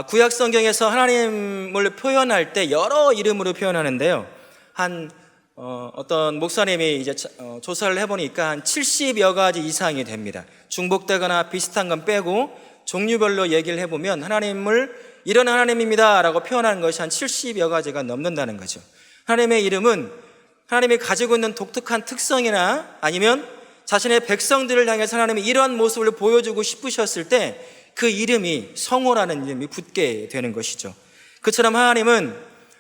구약 성경에서 하나님을 표현할 때 여러 이름으로 표현하는데요. 어떤 목사님이 이제 조사를 해보니까 한 70여 가지 이상이 됩니다. 중복되거나 비슷한 건 빼고 종류별로 얘기를 해보면 하나님을 이런 하나님입니다 라고 표현하는 것이 한 70여 가지가 넘는다는 거죠. 하나님의 이름은 하나님이 가지고 있는 독특한 특성이나 아니면 자신의 백성들을 향해서 하나님이 이러한 모습을 보여주고 싶으셨을 때 그 이름이 성호라는 이름이 붙게 되는 것이죠. 그처럼 하나님은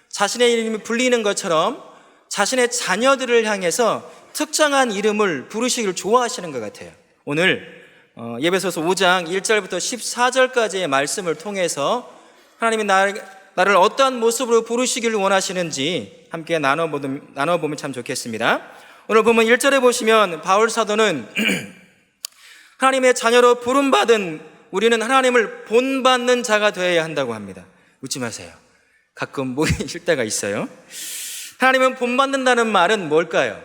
자신의 이름이 불리는 것처럼 자신의 자녀들을 향해서 특정한 이름을 부르시기를 좋아하시는 것 같아요. 오늘 예배소서 5장 1절부터 14절까지의 말씀을 통해서 하나님이 나를 어떠한 모습으로 부르시기를 원하시는지 함께 나눠보면 참 좋겠습니다. 오늘 보면 1절에 보시면 바울 사도는 하나님의 자녀로 부름받은 우리는 하나님을 본받는 자가 되어야 한다고 합니다. 웃지 마세요. 가끔 모이실 때가 있어요. 하나님은 본받는다는 말은 뭘까요?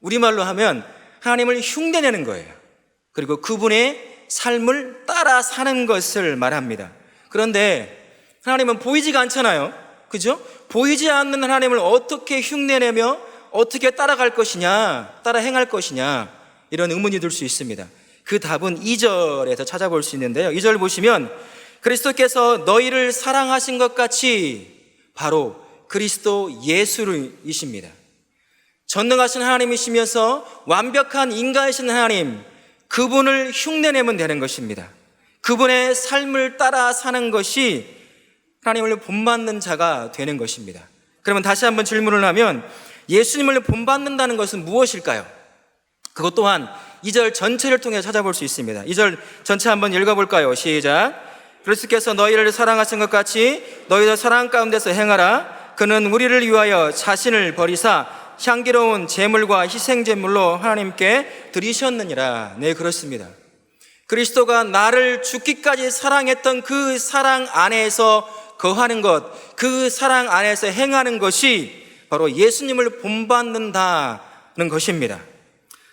우리말로 하면 하나님을 흉내내는 거예요. 그리고 그분의 삶을 따라 사는 것을 말합니다. 그런데 하나님은 보이지가 않잖아요. 그죠? 보이지 않는 하나님을 어떻게 흉내내며 어떻게 따라갈 것이냐, 따라 행할 것이냐, 이런 의문이 들 수 있습니다. 그 답은 2절에서 찾아볼 수 있는데요. 2절 보시면 그리스도께서 너희를 사랑하신 것 같이 바로 그리스도 예수이십니다. 전능하신 하나님이시면서 완벽한 인가이신 하나님, 그분을 흉내내면 되는 것입니다. 그분의 삶을 따라 사는 것이 하나님을 본받는 자가 되는 것입니다. 그러면 다시 한번 질문을 하면 예수님을 본받는다는 것은 무엇일까요? 그것 또한 2절 전체를 통해 찾아볼 수 있습니다. 2절 전체 한번 읽어볼까요? 시작. 그리스도께서 너희를 사랑하신 것 같이 너희도 사랑 가운데서 행하라. 그는 우리를 위하여 자신을 버리사 향기로운 제물과 희생제물로 하나님께 드리셨느니라. 네, 그렇습니다. 그리스도가 나를 죽기까지 사랑했던 그 사랑 안에서 거하는 것, 그 사랑 안에서 행하는 것이 바로 예수님을 본받는다는 것입니다.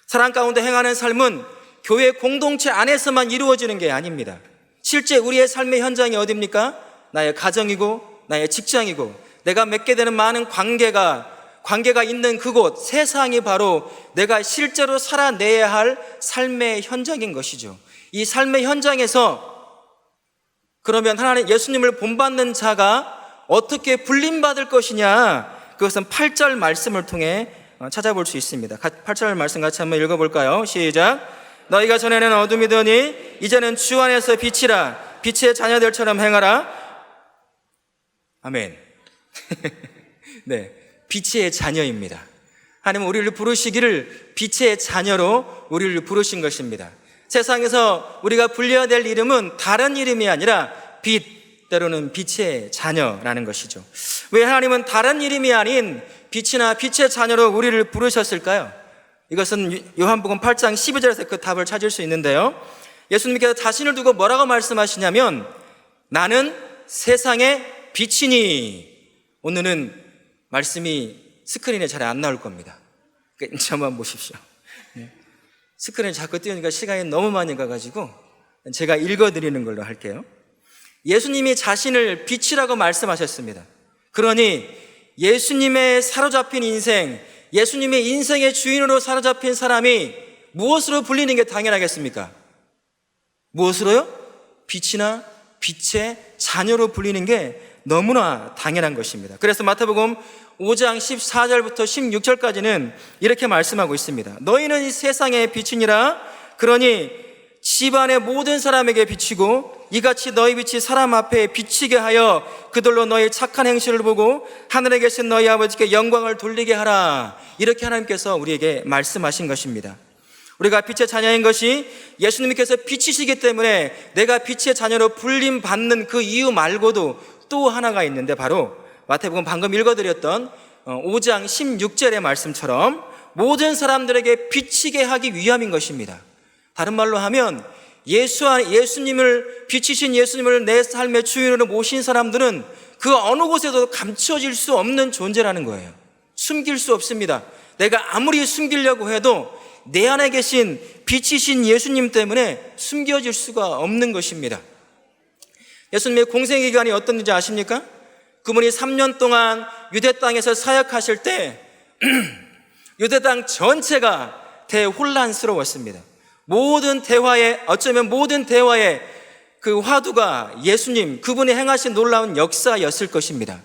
사랑 가운데 행하는 삶은 교회 공동체 안에서만 이루어지는 게 아닙니다. 실제 우리의 삶의 현장이 어디입니까? 나의 가정이고 나의 직장이고 내가 맺게 되는 많은 관계가 있는 그곳, 세상이 바로 내가 실제로 살아내야 할 삶의 현장인 것이죠. 이 삶의 현장에서 그러면 하나님 예수님을 본받는 자가 어떻게 불림받을 것이냐, 그것은 8절 말씀을 통해 찾아볼 수 있습니다. 8절 말씀 같이 한번 읽어볼까요? 시작. 너희가 전에는 어둠이더니 이제는 주 안에서 빛이라. 빛의 자녀들처럼 행하라. 아멘. 네, 빛의 자녀입니다. 하나님은 우리를 부르시기를 빛의 자녀로 우리를 부르신 것입니다. 세상에서 우리가 불려야 될 이름은 다른 이름이 아니라 빛, 때로는 빛의 자녀라는 것이죠. 왜 하나님은 다른 이름이 아닌 빛이나 빛의 자녀로 우리를 부르셨을까요? 이것은 요한복음 8장 12절에서 그 답을 찾을 수 있는데요. 예수님께서 자신을 두고 뭐라고 말씀하시냐면 나는 세상의 빛이니. 오늘은 말씀이 스크린에 잘 안 나올 겁니다. 저만 보십시오. 스크린에 자꾸 띄우니까 시간이 너무 많이 가가지고 제가 읽어드리는 걸로 할게요. 예수님이 자신을 빛이라고 말씀하셨습니다. 그러니 예수님의 사로잡힌 인생, 예수님의 인생의 주인으로 사로잡힌 사람이 무엇으로 불리는 게 당연하겠습니까? 무엇으로요? 빛이나 빛의 자녀로 불리는 게 너무나 당연한 것입니다. 그래서 마태복음 5장 14절부터 16절까지는 이렇게 말씀하고 있습니다. 너희는 이 세상의 빛이니라. 그러니 집안의 모든 사람에게 비치고 이같이 너희 빛이 사람 앞에 비치게 하여 그들로 너희 착한 행실을 보고 하늘에 계신 너희 아버지께 영광을 돌리게 하라. 이렇게 하나님께서 우리에게 말씀하신 것입니다. 우리가 빛의 자녀인 것이 예수님께서 빛이시기 때문에 내가 빛의 자녀로 불림받는 그 이유 말고도 또 하나가 있는데 바로 마태복음 방금 읽어드렸던 5장 16절의 말씀처럼 모든 사람들에게 비치게 하기 위함인 것입니다. 다른 말로 하면 예수님을 빛이신 예수님을 내 삶의 주인으로 모신 사람들은 그 어느 곳에도 감춰질 수 없는 존재라는 거예요. 숨길 수 없습니다. 내가 아무리 숨기려고 해도 내 안에 계신 빛이신 예수님 때문에 숨겨질 수가 없는 것입니다. 예수님의 공생 기간이 어떤지 아십니까? 그분이 3년 동안 유대 땅에서 사역하실 때 유대 땅 전체가 대혼란스러웠습니다. 어쩌면 모든 대화의 그 화두가 예수님, 그분이 행하신 놀라운 역사였을 것입니다.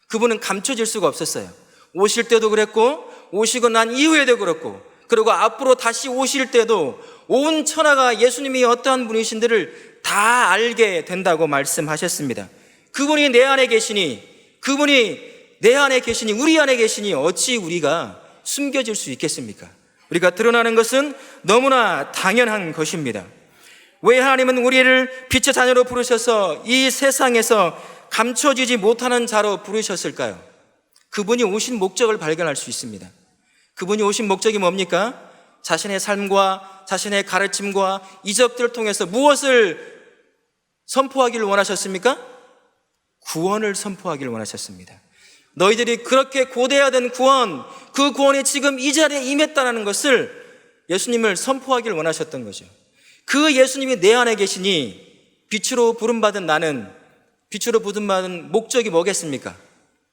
그분은 감춰질 수가 없었어요. 오실 때도 그랬고, 오시고 난 이후에도 그렇고, 그리고 앞으로 다시 오실 때도 온 천하가 예수님이 어떠한 분이신지를 다 알게 된다고 말씀하셨습니다. 그분이 내 안에 계시니, 우리 안에 계시니 어찌 우리가 숨겨질 수 있겠습니까? 우리가 드러나는 것은 너무나 당연한 것입니다. 왜 하나님은 우리를 빛의 자녀로 부르셔서 이 세상에서 감춰지지 못하는 자로 부르셨을까요? 그분이 오신 목적을 발견할 수 있습니다. 그분이 오신 목적이 뭡니까? 자신의 삶과 자신의 가르침과 이적들을 통해서 무엇을 선포하기를 원하셨습니까? 구원을 선포하기를 원하셨습니다. 너희들이 그렇게 고대해야 된 구원, 그 구원이 지금 이 자리에 임했다는 것을 예수님을 선포하기를 원하셨던 거죠. 그 예수님이 내 안에 계시니 빛으로 부름받은 나는, 빛으로 부름받은 목적이 뭐겠습니까?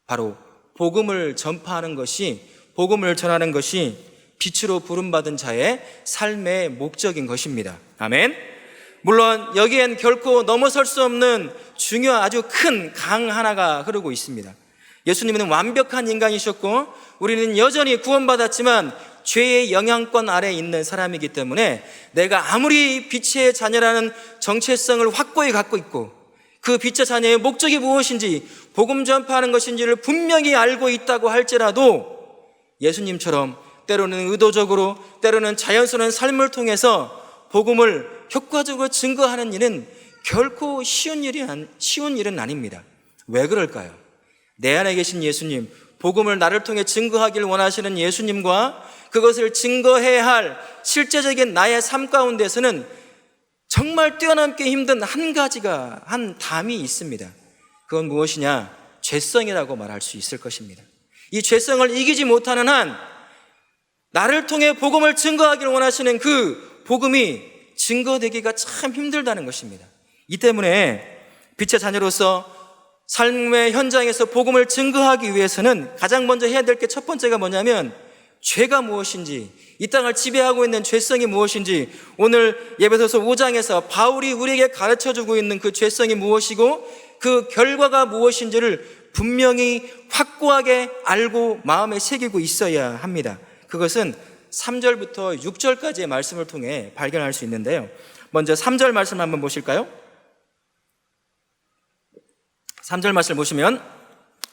바로 복음을 전파하는 것이, 복음을 전하는 것이 빛으로 부름받은 자의 삶의 목적인 것입니다. 아멘. 물론 여기엔 결코 넘어설 수 없는 중요한 아주 큰 강 하나가 흐르고 있습니다. 예수님은 완벽한 인간이셨고 우리는 여전히 구원받았지만 죄의 영향권 아래에 있는 사람이기 때문에 내가 아무리 빛의 자녀라는 정체성을 확고히 갖고 있고 그 빛의 자녀의 목적이 무엇인지, 복음 전파하는 것인지를 분명히 알고 있다고 할지라도 예수님처럼 때로는 의도적으로, 때로는 자연스러운 삶을 통해서 복음을 효과적으로 증거하는 일은 결코 쉬운 일은 아닙니다. 왜 그럴까요? 내 안에 계신 예수님, 복음을 나를 통해 증거하길 원하시는 예수님과 그것을 증거해야 할 실제적인 나의 삶 가운데서는 정말 뛰어넘기 힘든 한 담이 있습니다. 그건 무엇이냐? 죄성이라고 말할 수 있을 것입니다. 이 죄성을 이기지 못하는 한 나를 통해 복음을 증거하기를 원하시는 그 복음이 증거되기가 참 힘들다는 것입니다. 이 때문에 빛의 자녀로서 삶의 현장에서 복음을 증거하기 위해서는 가장 먼저 해야 될 게 첫 번째가 뭐냐면 죄가 무엇인지, 이 땅을 지배하고 있는 죄성이 무엇인지, 오늘 예배소서 5장에서 바울이 우리에게 가르쳐주고 있는 그 죄성이 무엇이고 그 결과가 무엇인지를 분명히 확고하게 알고 마음에 새기고 있어야 합니다. 그것은 3절부터 6절까지의 말씀을 통해 발견할 수 있는데요. 먼저 3절 말씀 한번 보실까요? 3절 말씀을 보시면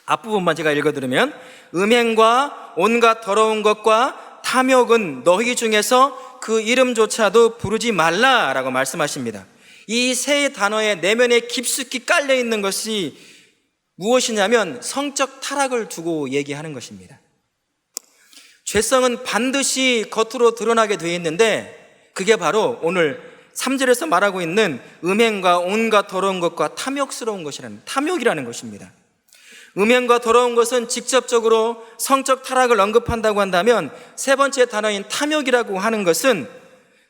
앞부분만 제가 읽어드리면 음행과 온갖 더러운 것과 탐욕은 너희 중에서 그 이름조차도 부르지 말라라고 말씀하십니다. 이 세 단어의 내면에 깊숙이 깔려있는 것이 무엇이냐면 성적 타락을 두고 얘기하는 것입니다. 죄성은 반드시 겉으로 드러나게 되어 있는데 그게 바로 오늘 3절에서 말하고 있는 음행과 온갖 더러운 것과 탐욕이라는 것입니다. 음행과 더러운 것은 직접적으로 성적 타락을 언급한다고 한다면 세 번째 단어인 탐욕이라고 하는 것은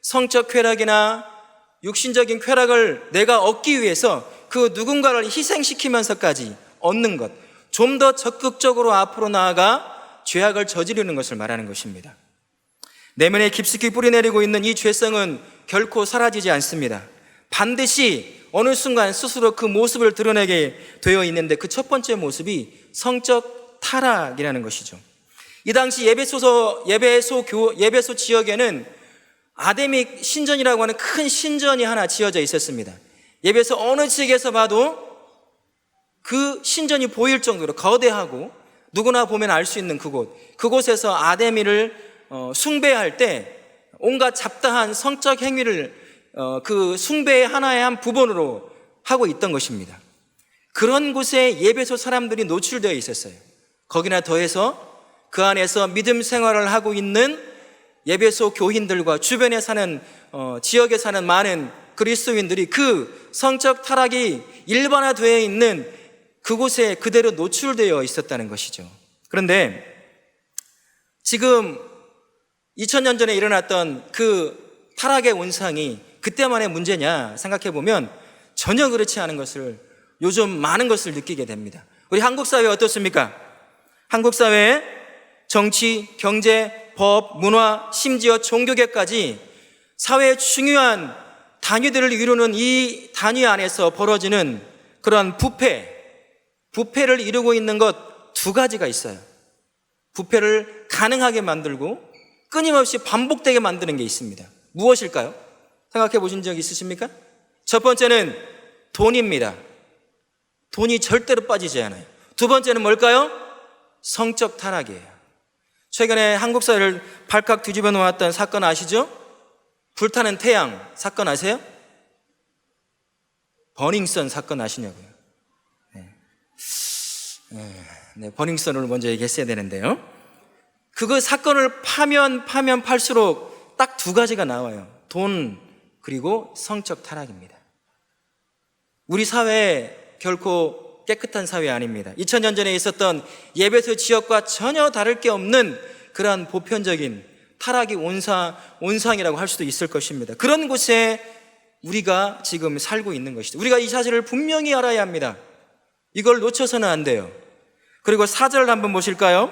성적 쾌락이나 육신적인 쾌락을 내가 얻기 위해서 그 누군가를 희생시키면서까지 얻는 것, 좀 더 적극적으로 앞으로 나아가 죄악을 저지르는 것을 말하는 것입니다. 내면에 깊숙이 뿌리내리고 있는 이 죄성은 결코 사라지지 않습니다. 반드시 어느 순간 스스로 그 모습을 드러내게 되어 있는데 그 첫 번째 모습이 성적 타락이라는 것이죠. 이 당시 예배소 지역에는 아데믹 신전이라고 하는 큰 신전이 하나 지어져 있었습니다. 예배소 어느 지역에서 봐도 그 신전이 보일 정도로 거대하고 누구나 보면 알 수 있는 그곳에서 아데미를 숭배할 때 온갖 잡다한 성적 행위를 그 숭배의 하나의 한 부분으로 하고 있던 것입니다. 그런 곳에 예배소 사람들이 노출되어 있었어요. 거기나 더해서 그 안에서 믿음 생활을 하고 있는 예배소 교인들과 주변에 사는 지역에 사는 많은 그리스도인들이 그 성적 타락이 일반화되어 있는 그곳에 그대로 노출되어 있었다는 것이죠. 그런데 지금 2000년 전에 일어났던 그 타락의 온상이 그때만의 문제냐 생각해 보면 전혀 그렇지 않은 것을 요즘 많은 것을 느끼게 됩니다. 우리 한국 사회 어떻습니까? 한국 사회 정치, 경제, 법, 문화, 심지어 종교계까지 사회의 중요한 단위들을 이루는 이 단위 안에서 벌어지는 그러한 부패를 이루고 있는 것 두 가지가 있어요. 부패를 가능하게 만들고 끊임없이 반복되게 만드는 게 있습니다. 무엇일까요? 생각해 보신 적 있으십니까? 첫 번째는 돈입니다. 돈이 절대로 빠지지 않아요. 두 번째는 뭘까요? 성적 타락이에요. 최근에 한국 사회를 발칵 뒤집어 놓았던 사건 아시죠? 불타는 태양 사건 아세요? 버닝썬 사건 아시냐고요? 네, 버닝썬을 먼저 얘기했어야 되는데요. 그거 사건을 파면 팔수록 딱 두 가지가 나와요. 돈 그리고 성적 타락입니다. 우리 사회 결코 깨끗한 사회 아닙니다. 2000년 전에 있었던 예배소 지역과 전혀 다를 게 없는 그러한 보편적인 타락이 온상이라고 할 수도 있을 것입니다. 그런 곳에 우리가 지금 살고 있는 것이죠. 우리가 이 사실을 분명히 알아야 합니다. 이걸 놓쳐서는 안 돼요. 그리고 4절을 한번 보실까요?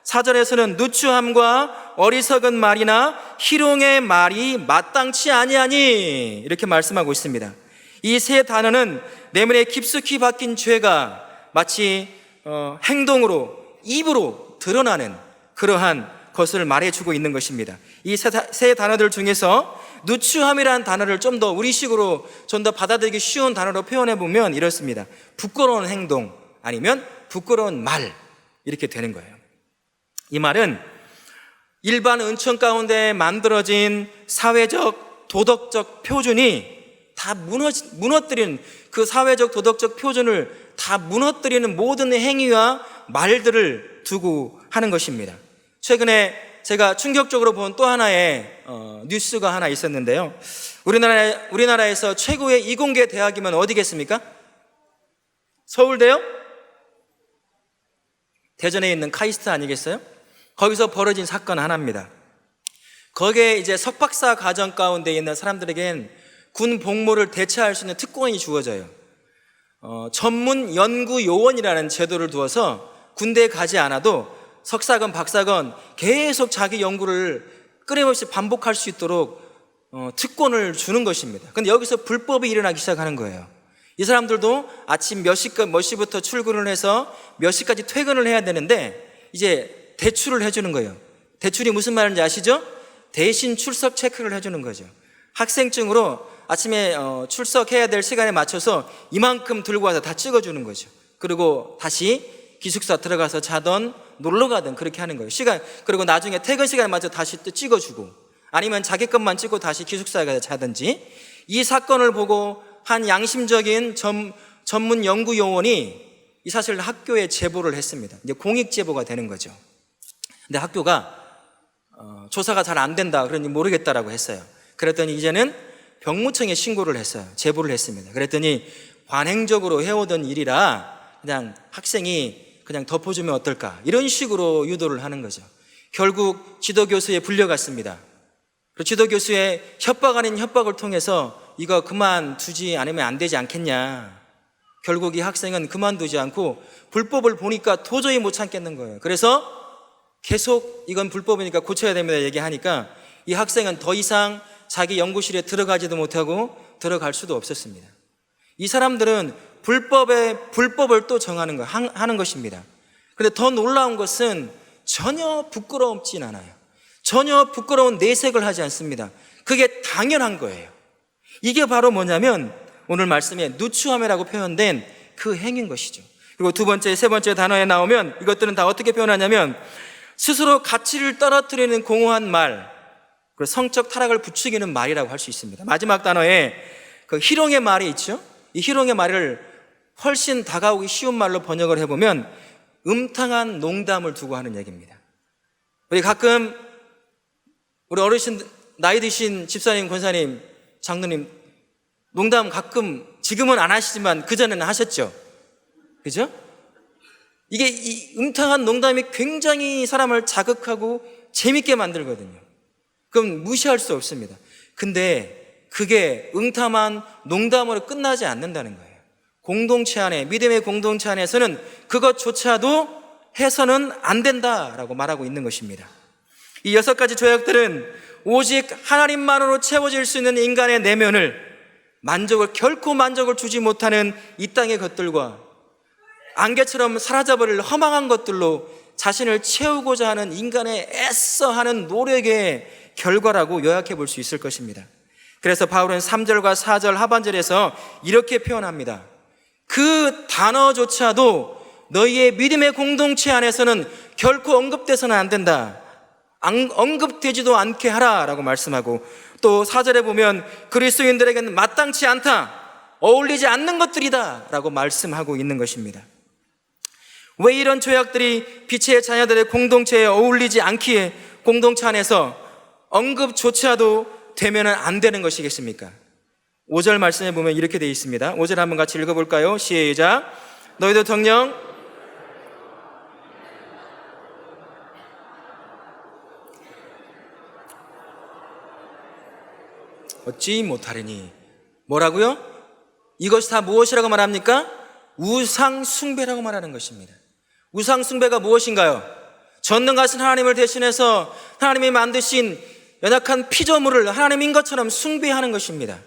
4절에서는 누추함과 어리석은 말이나 희롱의 말이 마땅치 아니하니 이렇게 말씀하고 있습니다. 이 세 단어는 내면에 깊숙이 박힌 죄가 마치 행동으로, 입으로 드러나는 그러한 것을 말해주고 있는 것입니다. 이 세 단어들 중에서 누추함이라는 단어를 좀 더 우리식으로 좀 더 받아들이기 쉬운 단어로 표현해 보면 이렇습니다. 부끄러운 행동 아니면 부끄러운 말 이렇게 되는 거예요. 이 말은 일반 은총 가운데 만들어진 사회적 도덕적 표준이 다 무너뜨리는 그 사회적 도덕적 표준을 다 무너뜨리는 모든 행위와 말들을 두고 하는 것입니다. 최근에 제가 충격적으로 본 또 하나의 뉴스가 하나 있었는데요. 우리나라에서 최고의 이공계 대학이면 어디겠습니까? 서울대요? 대전에 있는 카이스트 아니겠어요? 거기서 벌어진 사건 하나입니다. 거기에 이제 석박사 과정 가운데 있는 사람들에겐 군 복무를 대체할 수 있는 특권이 주어져요. 전문 연구 요원이라는 제도를 두어서 군대에 가지 않아도 석사건 박사건 계속 자기 연구를 끊임없이 반복할 수 있도록 특권을 주는 것입니다. 근데 여기서 불법이 일어나기 시작하는 거예요. 이 사람들도 아침 몇 시부터 출근을 해서 몇 시까지 퇴근을 해야 되는데 이제 대출을 해주는 거예요. 대출이 무슨 말인지 아시죠? 대신 출석 체크를 해주는 거죠. 학생증으로 아침에 출석해야 될 시간에 맞춰서 이만큼 들고 와서 다 찍어주는 거죠. 그리고 다시 기숙사 들어가서 자던 놀러 가든 그렇게 하는 거예요. 그리고 나중에 퇴근 시간에 맞춰 다시 또 찍어주고 아니면 자기 것만 찍고 다시 기숙사에 가서 자든지. 이 사건을 보고 한 양심적인 전문 연구 요원이 이 사실을 학교에 제보를 했습니다. 이제 공익 제보가 되는 거죠. 근데 학교가 조사가 잘 안 된다 그러니 모르겠다라고 했어요. 그랬더니 이제는 병무청에 신고를 했어요. 제보를 했습니다. 그랬더니 관행적으로 해오던 일이라 그냥 학생이 그냥 덮어주면 어떨까 이런 식으로 유도를 하는 거죠. 결국 지도교수에 불려갔습니다. 그리고 지도교수의 협박 아닌 협박을 통해서 이거 그만두지 않으면 안 되지 않겠냐. 결국 이 학생은 그만두지 않고 불법을 보니까 도저히 못 참겠는 거예요. 그래서 계속 이건 불법이니까 고쳐야 됩니다 얘기하니까 이 학생은 더 이상 자기 연구실에 들어가지도 못하고 들어갈 수도 없었습니다. 이 사람들은 불법을 또 정하는 하는 것입니다. 그런데 더 놀라운 것은 전혀 부끄럽진 않아요. 전혀 부끄러운 내색을 하지 않습니다. 그게 당연한 거예요. 이게 바로 뭐냐면 오늘 말씀에 누추함이라고 표현된 그 행인 것이죠. 그리고 두 번째, 세 번째 단어에 나오면 이것들은 다 어떻게 표현하냐면 스스로 가치를 떨어뜨리는 공허한 말, 그리고 성적 타락을 부추기는 말이라고 할 수 있습니다. 마지막 단어에 그 희롱의 말이 있죠. 이 희롱의 말을 훨씬 다가오기 쉬운 말로 번역을 해보면 음탕한 농담을 두고 하는 얘기입니다. 우리 가끔 우리 어르신 나이 드신 집사님, 권사님, 장로님 농담 가끔 지금은 안 하시지만 그전에는 하셨죠. 그죠? 이게 이 음탕한 농담이 굉장히 사람을 자극하고 재밌게 만들거든요. 그럼 무시할 수 없습니다. 근데 그게 응탐한 농담으로 끝나지 않는다는 거예요. 공동체 안에, 믿음의 공동체 안에서는 그것조차도 해서는 안 된다라고 말하고 있는 것입니다. 이 6가지 조약들은 오직 하나님만으로 채워질 수 있는 인간의 내면을 결코 만족을 주지 못하는 이 땅의 것들과 안개처럼 사라져버릴 허망한 것들로 자신을 채우고자 하는 인간의 애써하는 노력의 결과라고 요약해 볼 수 있을 것입니다. 그래서 바울은 3절과 4절 하반절에서 이렇게 표현합니다. 그 단어조차도 너희의 믿음의 공동체 안에서는 결코 언급돼서는 안 된다. 언급되지도 않게 하라라고 말씀하고, 또 4절에 보면 그리스도인들에게는 마땅치 않다, 어울리지 않는 것들이다 라고 말씀하고 있는 것입니다. 왜 이런 조약들이 빛의 자녀들의 공동체에 어울리지 않기에 공동체 안에서 언급조차도 되면 안 되는 것이겠습니까? 5절 말씀에 보면 이렇게 되어 있습니다. 5절 한번 같이 읽어볼까요? 시작. 너희도 정녕 얻지 못하리니. 뭐라고요? 이것이 다 무엇이라고 말합니까? 우상 숭배라고 말하는 것입니다. 우상 숭배가 무엇인가요? 전능하신 하나님을 대신해서 하나님이 만드신 연약한 피조물을 하나님인 것처럼 숭배하는 것입니다.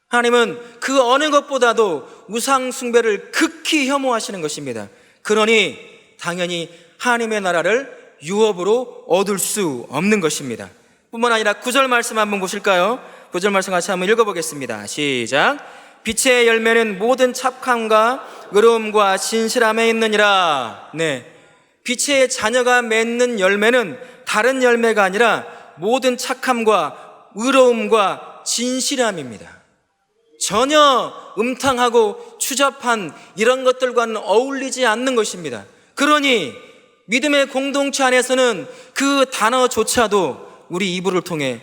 하나님은 그 어느 것보다도 우상 숭배를 극히 혐오하시는 것입니다. 그러니 당연히 하나님의 나라를 유업으로 얻을 수 없는 것입니다. 뿐만 아니라 9절 말씀 한번 보실까요? 9절 말씀 같이 한번 읽어보겠습니다. 시작. 빛의 열매는 모든 착함과 의로움과 진실함에 있느니라. 네, 빛의 자녀가 맺는 열매는 다른 열매가 아니라 모든 착함과 의로움과 진실함입니다. 전혀 음탕하고 추잡한 이런 것들과는 어울리지 않는 것입니다. 그러니 믿음의 공동체 안에서는 그 단어조차도 우리 이불을 통해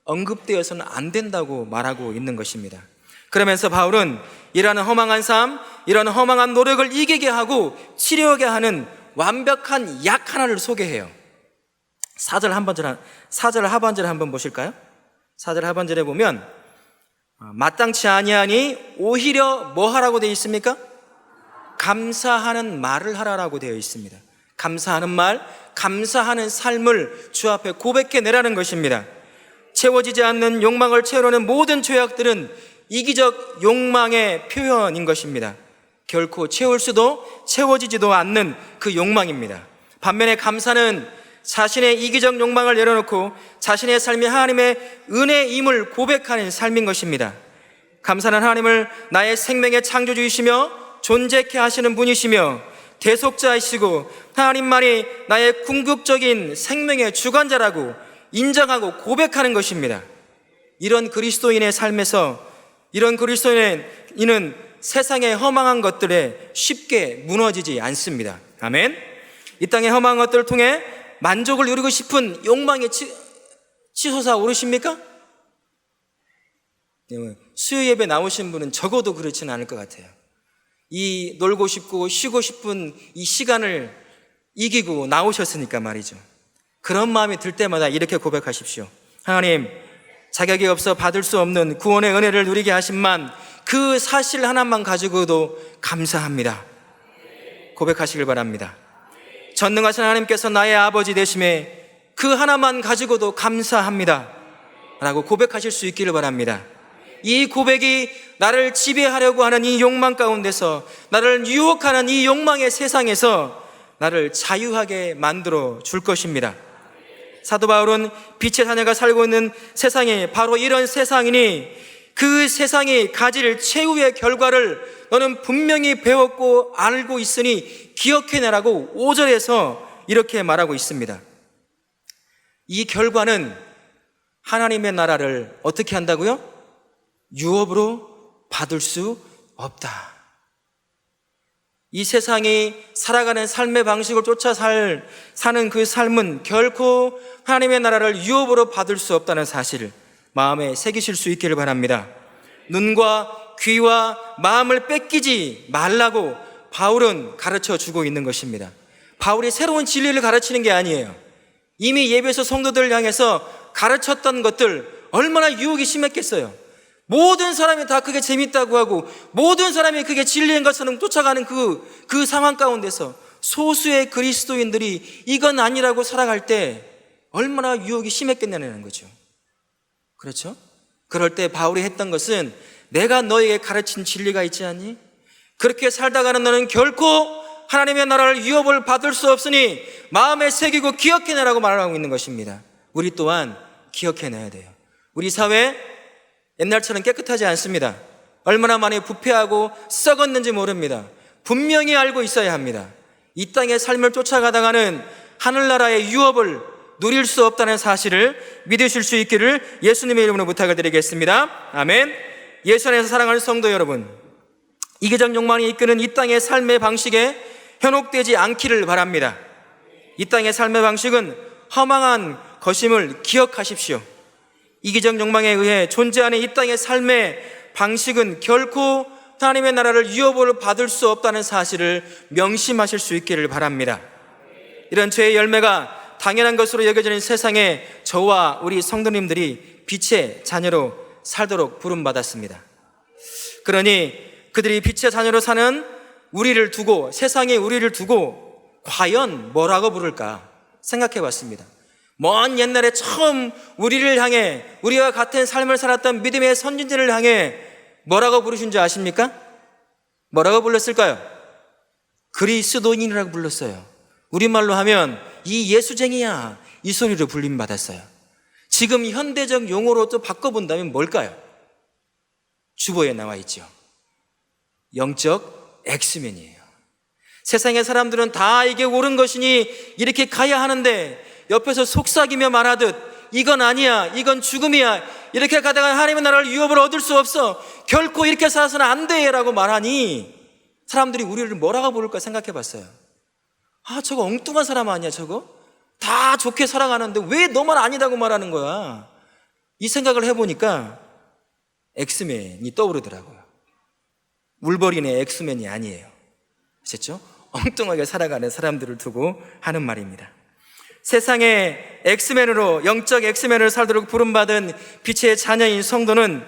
언급되어서는 안 된다고 말하고 있는 것입니다. 그러면서 바울은 이러한 허망한 삶, 이런 허망한 노력을 이기게 하고 치료하게 하는 완벽한 약 하나를 소개해요. 4절 하반절 한번 보실까요? 4절 하반절에 보면 마땅치 아니하니 오히려 뭐 하라고 되어 있습니까? 감사하는 말을 하라고 되어 있습니다. 감사하는 말, 감사하는 삶을 주 앞에 고백해내라는 것입니다. 채워지지 않는 욕망을 채우려는 모든 죄악들은 이기적 욕망의 표현인 것입니다. 결코 채울 수도 채워지지도 않는 그 욕망입니다. 반면에 감사는 자신의 이기적 욕망을 내려놓고 자신의 삶이 하나님의 은혜임을 고백하는 삶인 것입니다. 감사는 하나님을 나의 생명의 창조주이시며 존재케 하시는 분이시며 대속자이시고 하나님만이 나의 궁극적인 생명의 주관자라고 인정하고 고백하는 것입니다. 이런 그리스도인의 삶에서 이런 그리스도인은 세상의 허망한 것들에 쉽게 무너지지 않습니다. 아멘. 이 땅의 허망한 것들을 통해 만족을 누리고 싶은 욕망이 치솟아 오르십니까? 수요 예배 나오신 분은 적어도 그렇지는 않을 것 같아요. 이 놀고 싶고 쉬고 싶은 이 시간을 이기고 나오셨으니까 말이죠. 그런 마음이 들 때마다 이렇게 고백하십시오. 하나님, 자격이 없어 받을 수 없는 구원의 은혜를 누리게 하신만 그 사실 하나만 가지고도 감사합니다. 고백하시길 바랍니다. 전능하신 하나님께서 나의 아버지 되심에 그 하나만 가지고도 감사합니다 라고 고백하실 수 있기를 바랍니다. 이 고백이 나를 지배하려고 하는 이 욕망 가운데서, 나를 유혹하는 이 욕망의 세상에서 나를 자유하게 만들어 줄 것입니다. 사도 바울은 빛의 자녀가 살고 있는 세상이 바로 이런 세상이니 그 세상이 가질 최후의 결과를 너는 분명히 배웠고 알고 있으니 기억해내라고 5절에서 이렇게 말하고 있습니다. 이 결과는 하나님의 나라를 어떻게 한다고요? 유업으로 받을 수 없다. 이 세상이 살아가는 삶의 방식을 쫓아 사는 그 삶은 결코 하나님의 나라를 유업으로 받을 수 없다는 사실을 마음에 새기실 수 있기를 바랍니다. 눈과 귀와 마음을 뺏기지 말라고 바울은 가르쳐 주고 있는 것입니다. 바울이 새로운 진리를 가르치는 게 아니에요. 이미 예배소 성도들을 향해서 가르쳤던 것들 얼마나 유혹이 심했겠어요. 모든 사람이 다 그게 재밌다고 하고 모든 사람이 그게 진리인 것처럼 쫓아가는 그 상황 가운데서 소수의 그리스도인들이 이건 아니라고 살아갈 때 얼마나 유혹이 심했겠냐는 거죠. 그렇죠? 그럴 때 바울이 했던 것은 내가 너에게 가르친 진리가 있지 않니? 그렇게 살다가는 너는 결코 하나님의 나라를 유업을 받을 수 없으니 마음에 새기고 기억해내라고 말하고 있는 것입니다. 우리 또한 기억해내야 돼요. 우리 사회 옛날처럼 깨끗하지 않습니다. 얼마나 많이 부패하고 썩었는지 모릅니다. 분명히 알고 있어야 합니다. 이 땅의 삶을 쫓아가다가는 하늘나라의 유업을 누릴 수 없다는 사실을 믿으실 수 있기를 예수님의 이름으로 부탁을 드리겠습니다. 아멘. 예수 안에서 사랑하는 성도 여러분, 이기적 욕망이 이끄는 이 땅의 삶의 방식에 현혹되지 않기를 바랍니다. 이 땅의 삶의 방식은 허망한 것임을 기억하십시오. 이기적 욕망에 의해 존재하는 이 땅의 삶의 방식은 결코 하나님의 나라를 유업으로 받을 수 없다는 사실을 명심하실 수 있기를 바랍니다. 이런 죄의 열매가 당연한 것으로 여겨지는 세상에 저와 우리 성도님들이 빛의 자녀로 살도록 부름받았습니다. 그러니 그들이 빛의 자녀로 사는 우리를 두고, 세상에 우리를 두고 과연 뭐라고 부를까 생각해 봤습니다. 먼 옛날에 처음 우리를 향해, 우리와 같은 삶을 살았던 믿음의 선진들을 향해 뭐라고 부르신 줄 아십니까? 뭐라고 불렀을까요? 그리스도인이라고 불렀어요. 우리말로 하면 이 예수쟁이야, 이 소리로 불림받았어요. 지금 현대적 용어로 또 바꿔본다면 뭘까요? 주보에 나와 있죠. 영적 엑스맨이에요. 세상의 사람들은 다 이게 옳은 것이니 이렇게 가야 하는데 옆에서 속삭이며 말하듯 이건 아니야, 이건 죽음이야, 이렇게 가다가 하나님의 나라를 유업을 얻을 수 없어, 결코 이렇게 살아서는 안 돼 라고 말하니 사람들이 우리를 뭐라고 부를까 생각해 봤어요. 아, 저거 엉뚱한 사람 아니야, 저거? 다 좋게 살아가는데 왜 너만 아니다고 말하는 거야? 이 생각을 해보니까 엑스맨이 떠오르더라고요. 울버린의 엑스맨이 아니에요. 아셨죠? 엉뚱하게 살아가는 사람들을 두고 하는 말입니다. 세상의 엑스맨으로, 영적 엑스맨을 살도록 부름받은 빛의 자녀인 성도는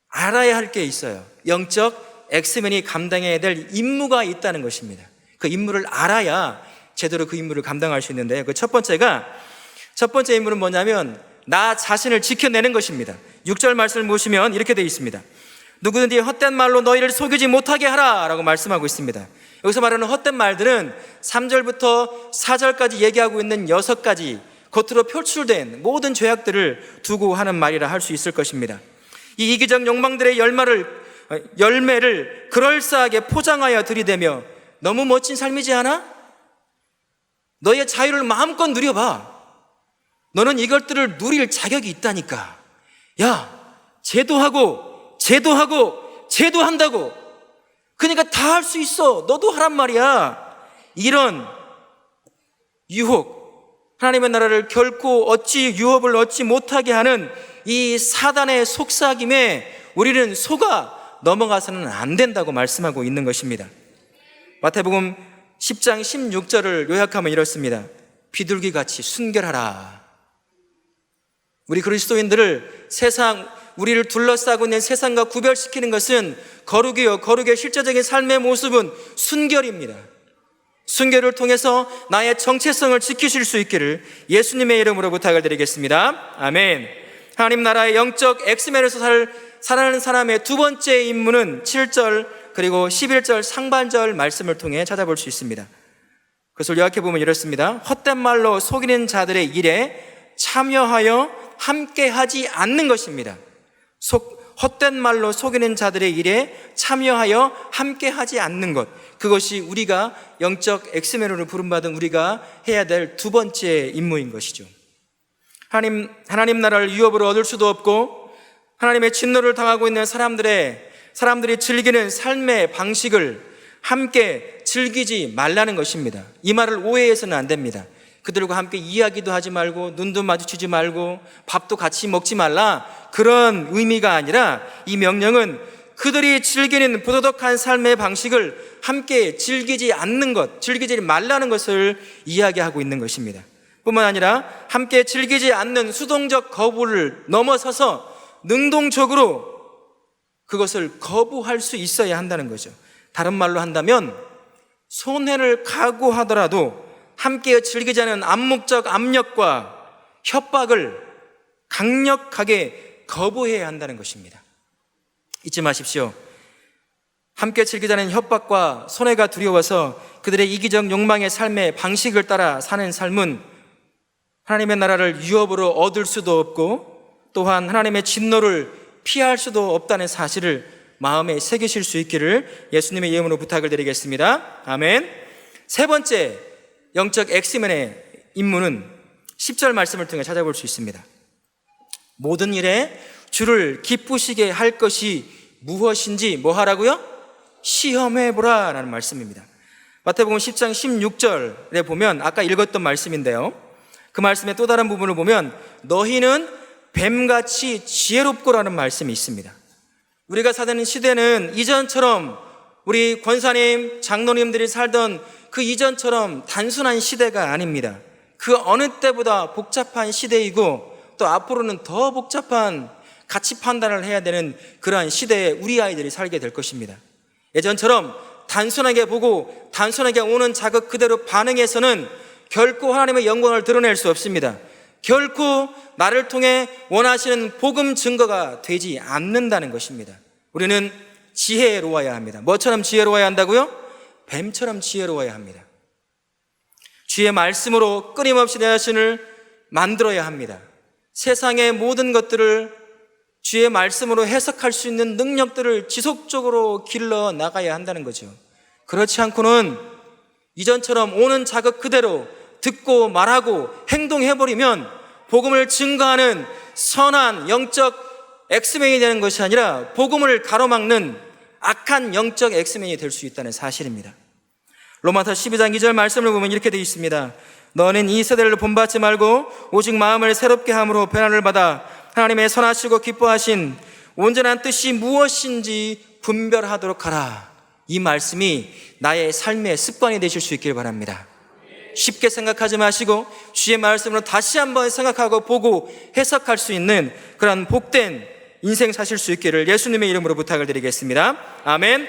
알아야 할 게 있어요. 영적 엑스맨이 감당해야 될 임무가 있다는 것입니다. 그 임무를 알아야 제대로 그 임무를 감당할 수 있는데, 그 첫 번째 임무는 뭐냐면 나 자신을 지켜내는 것입니다. 6절 말씀을 보시면 이렇게 되어 있습니다. 누구든지 헛된 말로 너희를 속이지 못하게 하라 라고 말씀하고 있습니다. 여기서 말하는 헛된 말들은 3절부터 4절까지 얘기하고 있는 6가지 겉으로 표출된 모든 죄악들을 두고 하는 말이라 할 수 있을 것입니다. 이 이기적 욕망들의 열매를 그럴싸하게 포장하여 들이대며 너무 멋진 삶이지 않아? 너의 자유를 마음껏 누려봐. 너는 이것들을 누릴 자격이 있다니까. 야, 제도하고 제도한다고. 그러니까 다 할 수 있어. 너도 하란 말이야. 이런 유혹, 하나님의 나라를 결코 유업을 얻지 못하게 하는 이 사단의 속삭임에 우리는 속아 넘어가서는 안 된다고 말씀하고 있는 것입니다. 마태복음 10장 16절을 요약하면 이렇습니다. 비둘기같이 순결하라. 우리 그리스도인들을 우리를 둘러싸고 있는 세상과 구별시키는 것은 거룩이요, 거룩의 실제적인 삶의 모습은 순결입니다. 순결을 통해서 나의 정체성을 지키실 수 있기를 예수님의 이름으로 부탁을 드리겠습니다. 아멘. 하나님 나라의 영적 엑스맨에서 살아가는 사람의 두 번째 임무는 7절 그리고 11절 상반절 말씀을 통해 찾아볼 수 있습니다. 그것을 요약해보면 이렇습니다. 헛된 말로 속이는 자들의 일에 참여하여 함께하지 않는 것입니다. 헛된 말로 속이는 자들의 일에 참여하여 함께하지 않는 것, 그것이 우리가 영적 엑스맨으로 부름받은 우리가 해야 될 두 번째 임무인 것이죠. 하나님 나라를 유업으로 얻을 수도 없고 하나님의 진노를 당하고 있는 사람들이 즐기는 삶의 방식을 함께 즐기지 말라는 것입니다. 이 말을 오해해서는 안 됩니다. 그들과 함께 이야기도 하지 말고 눈도 마주치지 말고 밥도 같이 먹지 말라, 그런 의미가 아니라 이 명령은 그들이 즐기는 부도덕한 삶의 방식을 함께 즐기지 말라는 것을 이야기하고 있는 것입니다. 뿐만 아니라 함께 즐기지 않는 수동적 거부를 넘어서서 능동적으로 그것을 거부할 수 있어야 한다는 거죠. 다른 말로 한다면 손해를 각오하더라도 함께 즐기지 않은 암묵적 압력과 협박을 강력하게 거부해야 한다는 것입니다. 잊지 마십시오. 함께 즐기자는 협박과 손해가 두려워서 그들의 이기적 욕망의 삶의 방식을 따라 사는 삶은 하나님의 나라를 유업으로 얻을 수도 없고 또한 하나님의 진노를 피할 수도 없다는 사실을 마음에 새기실 수 있기를 예수님의 이름으로 부탁을 드리겠습니다. 아멘. 세 번째 영적 엑스맨의 임무는 10절 말씀을 통해 찾아볼 수 있습니다. 모든 일에 주를 기쁘시게 할 것이 무엇인지 뭐 하라고요? 시험해보라 라는 말씀입니다. 마태복음 10장 16절에 보면 아까 읽었던 말씀인데요, 그 말씀의 또 다른 부분을 보면 너희는 뱀같이 지혜롭고라는 말씀이 있습니다. 우리가 사는 시대는 이전처럼 우리 권사님, 장로님들이 살던 그 이전처럼 단순한 시대가 아닙니다. 그 어느 때보다 복잡한 시대이고 또 앞으로는 더 복잡한 가치 판단을 해야 되는 그러한 시대에 우리 아이들이 살게 될 것입니다. 예전처럼 단순하게 보고 단순하게 오는 자극 그대로 반응해서는 결코 하나님의 영광을 드러낼 수 없습니다. 결코 나를 통해 원하시는 복음 증거가 되지 않는다는 것입니다. 우리는 지혜로워야 합니다. 뭐처럼 지혜로워야 한다고요? 뱀처럼 지혜로워야 합니다. 주의 말씀으로 끊임없이 내 자신을 만들어야 합니다. 세상의 모든 것들을 주의 말씀으로 해석할 수 있는 능력들을 지속적으로 길러 나가야 한다는 거죠. 그렇지 않고는 이전처럼 오는 자극 그대로 듣고 말하고 행동해버리면 복음을 증거하는 선한 영적 엑스맨이 되는 것이 아니라 복음을 가로막는 악한 영적 엑스맨이 될 수 있다는 사실입니다. 로마서 12장 2절 말씀을 보면 이렇게 되어 있습니다. 너는 이 세대를 본받지 말고 오직 마음을 새롭게 함으로 변화를 받아 하나님의 선하시고 기뻐하신 온전한 뜻이 무엇인지 분별하도록 하라. 이 말씀이 나의 삶의 습관이 되실 수 있길 바랍니다. 쉽게 생각하지 마시고 주의 말씀으로 다시 한번 생각하고 보고 해석할 수 있는 그런 복된 인생 사실 수 있기를 예수님의 이름으로 부탁을 드리겠습니다. 아멘.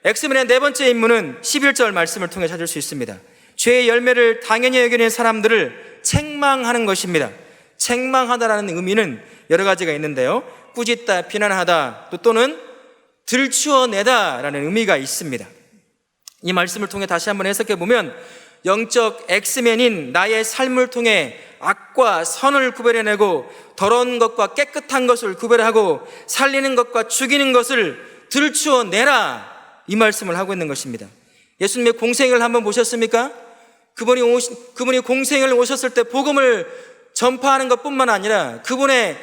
엑스맨의 네 번째 임무는 11절 말씀을 통해 찾을 수 있습니다. 죄의 열매를 당연히 여기는 사람들을 책망하는 것입니다. 책망하다라는 의미는 여러 가지가 있는데요, 꾸짖다, 비난하다, 또는 들추어내다라는 의미가 있습니다. 이 말씀을 통해 다시 한번 해석해 보면 영적 엑스맨인 나의 삶을 통해 악과 선을 구별해내고 더러운 것과 깨끗한 것을 구별하고 살리는 것과 죽이는 것을 들추어내라, 이 말씀을 하고 있는 것입니다. 예수님의 공생을 한번 보셨습니까? 그분이 공생을 오셨을 때 복음을 전파하는 것뿐만 아니라 그분의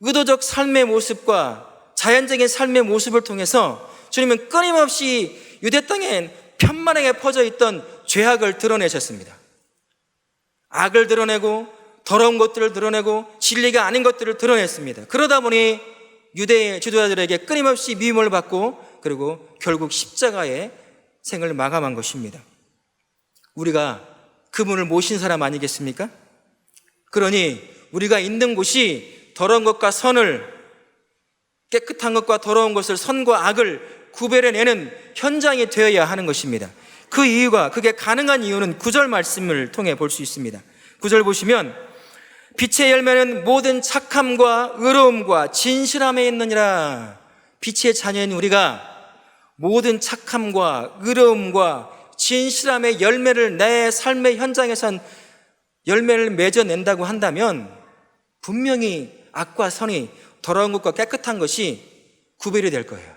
의도적 삶의 모습과 자연적인 삶의 모습을 통해서 주님은 끊임없이 유대 땅에 편만하게 퍼져 있던 죄악을 드러내셨습니다. 악을 드러내고 더러운 것들을 드러내고 진리가 아닌 것들을 드러냈습니다. 그러다 보니 유대의 지도자들에게 끊임없이 미움을 받고 그리고 결국 십자가의 생을 마감한 것입니다. 우리가 그분을 모신 사람 아니겠습니까? 그러니 우리가 있는 곳이 더러운 것과 선을, 깨끗한 것과 더러운 것을, 선과 악을 구별해내는 현장이 되어야 하는 것입니다. 그 이유가, 그게 가능한 이유는 9절 말씀을 통해 볼 수 있습니다. 9절 보시면 빛의 열매는 모든 착함과 의로움과 진실함에 있느니라. 빛의 자녀인 우리가 모든 착함과 의로움과 진실함의 열매를 내 삶의 현장에선 열매를 맺어낸다고 한다면 분명히 악과 선이, 더러운 것과 깨끗한 것이 구별이 될 거예요.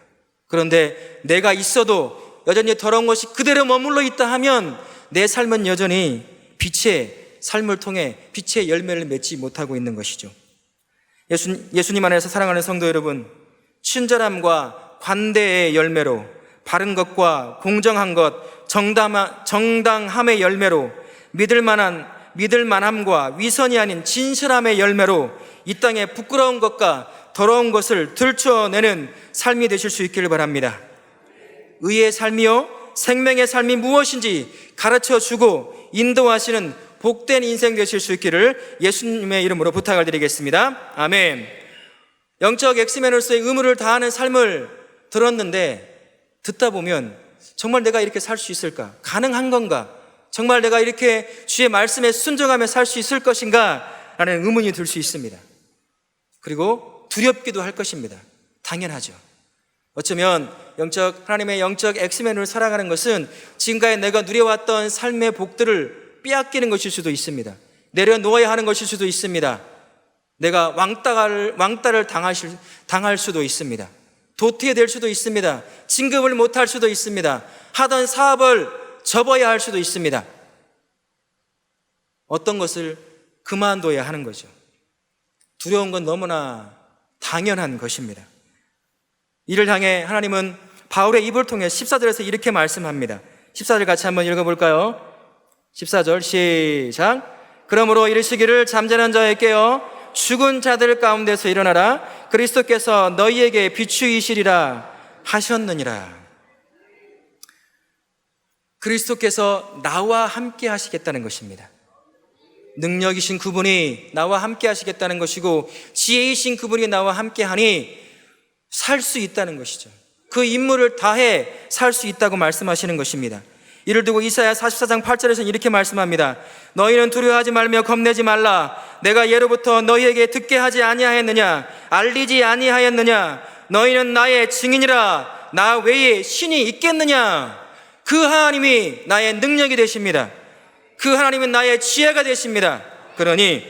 그런데 내가 있어도 여전히 더러운 것이 그대로 머물러 있다 하면 내 삶은 여전히 빛의 삶을 통해 빛의 열매를 맺지 못하고 있는 것이죠. 예수님 안에서 사랑하는 성도 여러분, 친절함과 관대의 열매로, 바른 것과 공정한 것, 정당함의 열매로, 믿을만함과 위선이 아닌 진실함의 열매로 이 땅에 부끄러운 것과 더러운 것을 들춰내는 삶이 되실 수 있기를 바랍니다. 의의 삶이요 생명의 삶이 무엇인지 가르쳐주고 인도하시는 복된 인생 되실 수 있기를 예수님의 이름으로 부탁을 드리겠습니다. 아멘. 영적 엑스맨으로서의 의무를 다하는 삶을 들었는데 듣다 보면 정말 내가 이렇게 살 수 있을까? 가능한 건가? 정말 내가 이렇게 주의 말씀에 순종하며 살 수 있을 것인가? 라는 의문이 들 수 있습니다. 그리고 두렵기도 할 것입니다. 당연하죠. 어쩌면 하나님의 영적 엑스맨으로 살아가는 것은 지금까지 내가 누려왔던 삶의 복들을 빼앗기는 것일 수도 있습니다. 내려놓아야 하는 것일 수도 있습니다. 내가 왕따를 당할 수도 있습니다. 도태될 수도 있습니다. 진급을 못할 수도 있습니다. 하던 사업을 접어야 할 수도 있습니다. 어떤 것을 그만둬야 하는 거죠. 두려운 건 너무나 당연한 것입니다. 이를 향해 하나님은 바울의 입을 통해 14절에서 이렇게 말씀합니다. 14절 같이 한번 읽어볼까요? 14절 시작. 그러므로 이르시기를 잠자는 자에 깨어 죽은 자들 가운데서 일어나라. 그리스도께서 너희에게 비추이시리라 하셨느니라. 그리스도께서 나와 함께 하시겠다는 것입니다. 능력이신 그분이 나와 함께 하시겠다는 것이고 지혜이신 그분이 나와 함께 하니 살 수 있다는 것이죠. 그 임무를 다해 살 수 있다고 말씀하시는 것입니다. 이를 두고 이사야 44장 8절에서는 이렇게 말씀합니다. 너희는 두려워하지 말며 겁내지 말라. 내가 예로부터 너희에게 듣게 하지 아니하였느냐? 알리지 아니하였느냐? 너희는 나의 증인이라. 나 외에 신이 있겠느냐? 그 하나님이 나의 능력이 되십니다. 그 하나님은 나의 지혜가 되십니다. 그러니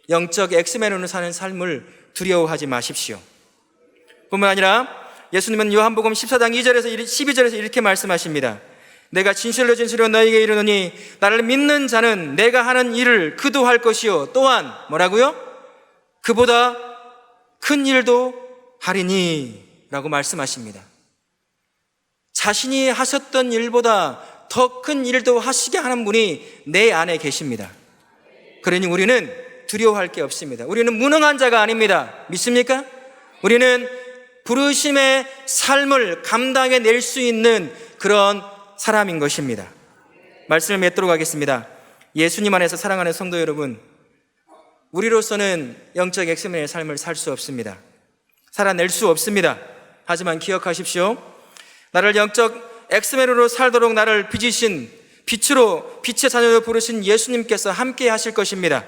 영적 엑스맨으로 사는 삶을 두려워하지 마십시오. 뿐만 아니라 예수님은 요한복음 14장 2절에서 12절에서 이렇게 말씀하십니다. 내가 진실로 너희에게 이르노니 나를 믿는 자는 내가 하는 일을 그도 할 것이요 또한 뭐라고요? 그보다 큰 일도 하리니 라고 말씀하십니다. 자신이 하셨던 일보다 더 큰 일도 하시게 하는 분이 내 안에 계십니다. 그러니 우리는 두려워할 게 없습니다. 우리는 무능한 자가 아닙니다. 믿습니까? 우리는 부르심의 삶을 감당해낼 수 있는 그런 사람인 것입니다. 말씀을 맺도록 하겠습니다. 예수님 안에서 사랑하는 성도 여러분, 우리로서는 영적 엑스맨의 삶을 살 수 없습니다. 살아낼 수 없습니다. 하지만 기억하십시오. 나를 영적 엑스맨으로 살도록 나를 빚으신 빛으로 빛의 자녀로 부르신 예수님께서 함께 하실 것입니다.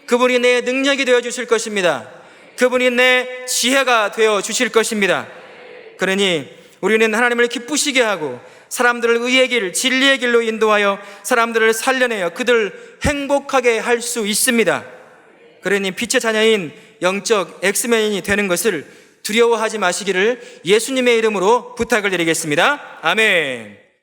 그분이 내 능력이 되어 주실 것입니다. 그분이 내 지혜가 되어 주실 것입니다. 그러니 우리는 하나님을 기쁘시게 하고 사람들을 의의 길, 진리의 길로 인도하여 사람들을 살려내어 그들 행복하게 할 수 있습니다. 그러니 빛의 자녀인 영적 엑스맨이 되는 것을 두려워하지 마시기를 예수님의 이름으로 부탁을 드리겠습니다. 아멘.